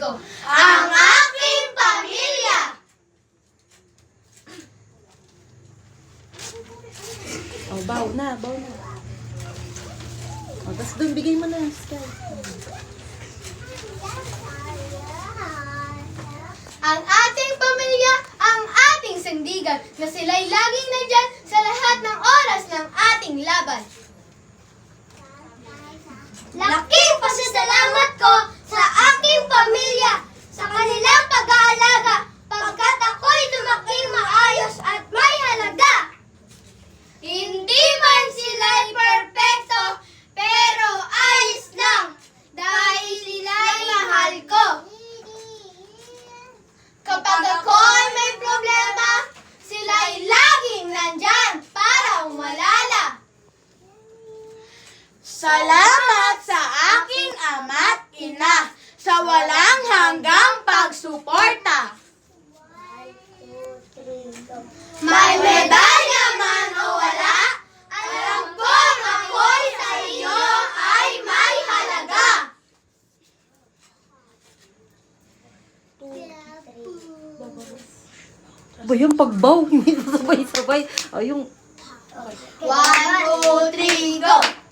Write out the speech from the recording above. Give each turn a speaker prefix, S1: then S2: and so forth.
S1: ko ang aking pamilya.
S2: Oh, baw na, baw na. Oh, tapos doon, bigay mo na, Sky.
S1: Ang ating pamilya, ang ating sandigan, na sila'y laging nandyan sa lahat ng oras ng ating laban. Laking pasasalamat ko sa aking pamilya, sa kanilang pag-aalaga, pagkat ako'y lumaking maayos at may halaga. Hindi man sila'y perpekto, pero ayos lang, dahil sila'y mahal ko. Kapag ako ay may problema, sila'y laging nandyan para umalala.
S3: Salamat sa aking ama't ina sa walang hanggang pagsuporta.
S1: May medalya man o wala, alam kong ako'y sa iyo ay may halaga.
S2: Ba yung pagbaw, hindi sabay-sabay. Oh, yung...
S1: 1, 2, 3, go!